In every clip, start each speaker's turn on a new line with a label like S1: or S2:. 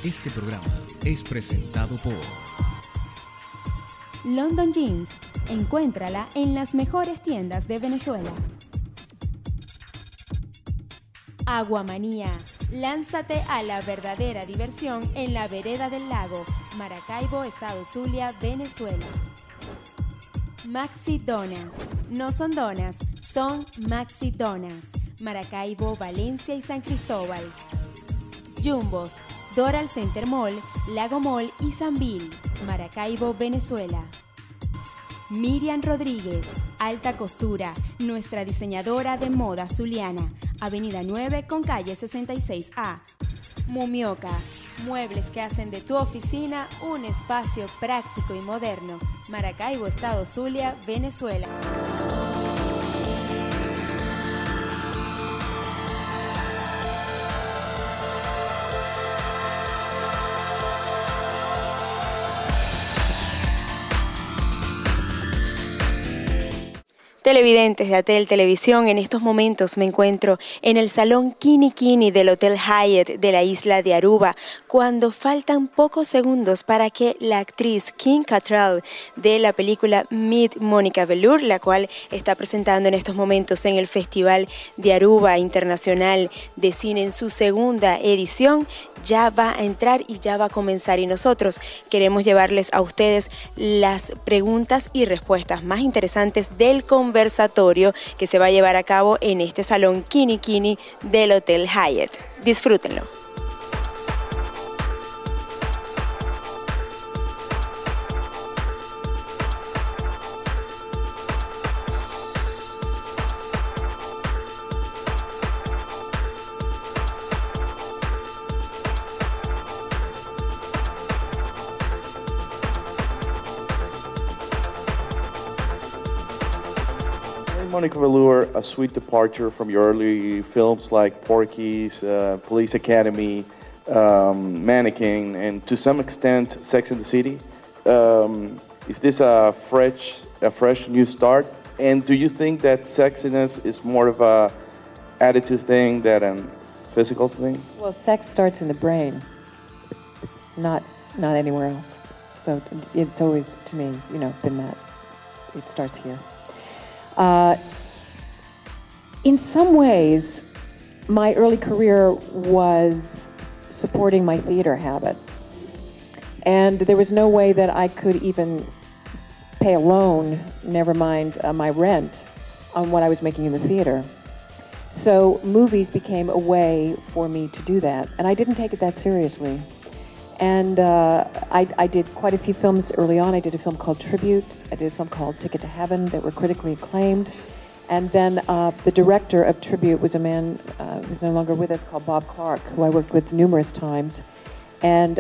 S1: Este programa es presentado por
S2: London Jeans. Encuéntrala en las mejores tiendas de Venezuela. Aguamanía. Lánzate a la verdadera diversión en la vereda del lago, Maracaibo, Estado Zulia, Venezuela. Maxi Donas. No son donas, son Maxi Donas. Maracaibo, Valencia y San Cristóbal. Jumbos. Doral Center Mall, Lago Mall y Sambil, Maracaibo, Venezuela. Miriam Rodríguez, Alta Costura, nuestra diseñadora de moda zuliana, Avenida 9 con calle 66A. Mumioca, muebles que hacen de tu oficina un espacio práctico y moderno, Maracaibo, Estado Zulia, Venezuela. Televidentes de Atel Televisión, en estos momentos me encuentro en el salón Kini Kini del Hotel Hyatt de la isla de Aruba, cuando faltan pocos segundos para que la actriz Kim Cattrall de la película Meet Mónica Velour, la cual está presentando en estos momentos en el Festival de Aruba Internacional de Cine en su segunda edición, ya va a entrar y ya va a comenzar, y nosotros queremos llevarles a ustedes las preguntas y respuestas más interesantes del conversatorio que se va a llevar a cabo en este salón Kini Kini del Hotel Hyatt. Disfrútenlo.
S3: Monica Velour, a sweet departure from your early films like Porky's, Police Academy, Mannequin, and to some extent Sex and the City. Is this a fresh new start? And do you think that sexiness is more of a attitude thing than a physical thing?
S4: Well, sex starts in the brain, not anywhere else. So it's always, to me, been that. It starts here. In some ways, my early career was supporting my theater habit. And there was no way that I could even pay a loan, never mind my rent, on what I was making in the theater. So movies became a way for me to do that. And I didn't take it that seriously. And I did quite a few films early on. I did a film called Tribute. I did a film called Ticket to Heaven that were critically acclaimed. And then the director of Tribute was a man who's no longer with us called Bob Clark, who I worked with numerous times. And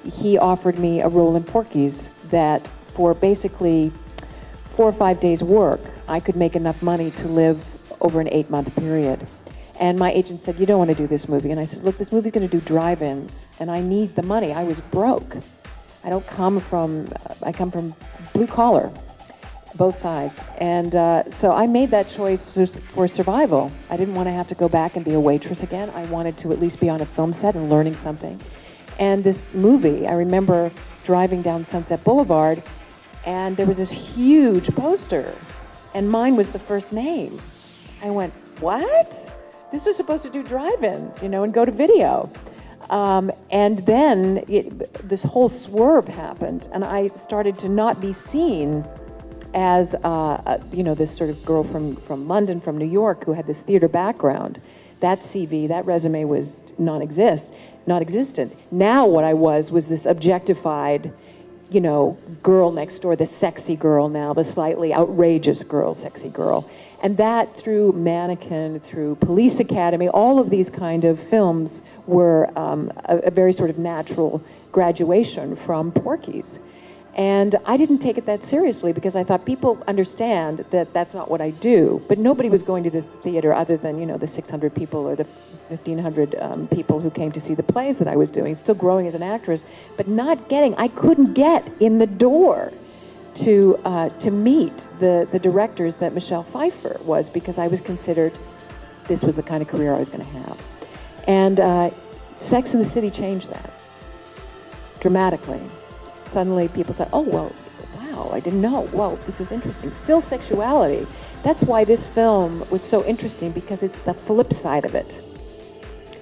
S4: he offered me a role in Porky's that for basically 4 or 5 days' work, I could make enough money to live over an 8-month period. And my agent said, "You don't want to do this movie." And I said, "Look, this movie's going to do drive-ins, and I need the money. I was broke. I come from blue collar, both sides." And so I made that choice just for survival. I didn't want to have to go back and be a waitress again. I wanted to at least be on a film set and learning something. And this movie, I remember driving down Sunset Boulevard, and there was this huge poster, and mine was the first name. I went, "What? This was supposed to do drive-ins, and go to video." And then this whole swerve happened, and I started to not be seen as, this sort of girl from London, from New York, who had this theater background. That CV, that resume was non-existent. Now what I was this objectified, girl next door, the sexy girl now, the slightly outrageous girl, sexy girl. And that through Mannequin, through Police Academy, all of these kind of films were a very sort of natural graduation from Porky's. And I didn't take it that seriously because I thought people understand that that's not what I do. But nobody was going to the theater other than, the 600 people or the 1,500 people who came to see the plays that I was doing, still growing as an actress, but I couldn't get in the door to meet the directors that Michelle Pfeiffer was, because I was considered this was the kind of career I was going to have. And Sex and the City changed that. dramatically. Suddenly people said, oh, well, wow, I didn't know. Well, this is interesting. Still sexuality. That's why this film was so interesting, because it's the flip side of it.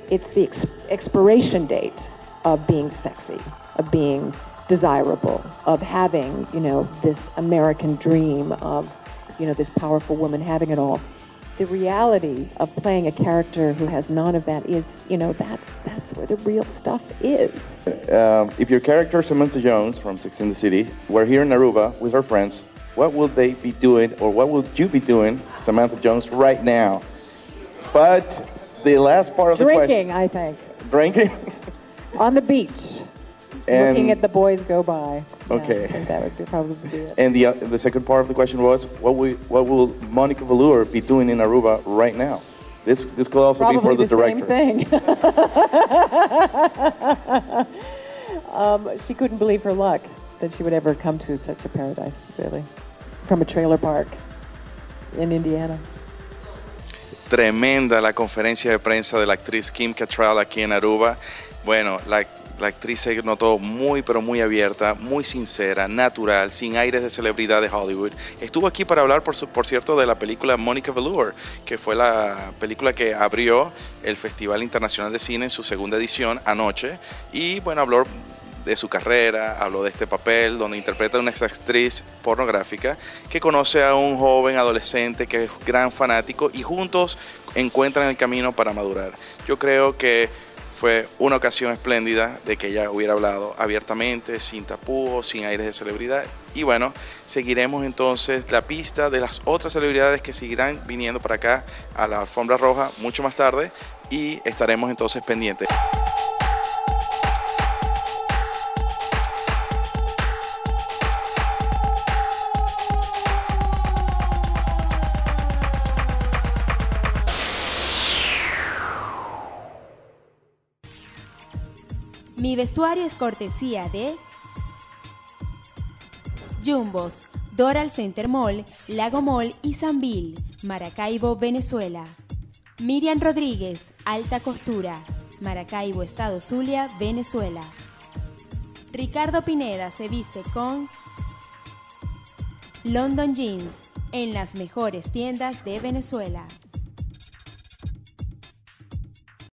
S4: It's the expiration date of being sexy, of being desirable, of having, you know, this American dream of, you know, this powerful woman having it all. The reality of playing a character who has none of that is, you know, that's where the real stuff is.
S3: If your character, Samantha Jones from Sex and the City, were here in Aruba with her friends, what would they be doing, or what would you be doing, Samantha Jones, right now? But the last part of the question...
S4: Drinking, I think.
S3: Drinking?
S4: On the beach. And looking at the boys go by.
S3: Okay.
S4: Yeah, I think that would probably be it.
S3: And the second part of the question was, what will Monica Velour be doing in Aruba right now? This could also
S4: probably
S3: be for the director.
S4: Same thing. She couldn't believe her luck that she would ever come to such a paradise, really, from a trailer park in Indiana.
S5: Tremenda la conferencia de prensa de la actriz Kim Cattrall aquí en Aruba. Bueno, la actriz se notó muy pero muy abierta, muy sincera, natural, sin aires de celebridad de Hollywood. Estuvo aquí para hablar, por cierto, de la película Monica Velour, que fue la película que abrió el Festival Internacional de Cine en su segunda edición anoche. Y bueno, habló de su carrera, habló de este papel donde interpreta a una ex actriz pornográfica que conoce a un joven adolescente que es gran fanático y juntos encuentran el camino para madurar. Yo creo que fue una ocasión espléndida de que ella hubiera hablado abiertamente, sin tapujos, sin aires de celebridad. Y bueno, seguiremos entonces la pista de las otras celebridades que seguirán viniendo para acá a la alfombra roja mucho más tarde, y estaremos entonces pendientes.
S2: Mi vestuario es cortesía de Jumbos, Doral Center Mall, Lago Mall y Sanville, Maracaibo, Venezuela. Miriam Rodríguez, Alta Costura, Maracaibo, Estado Zulia, Venezuela. Ricardo Pineda se viste con London Jeans, en las mejores tiendas de Venezuela.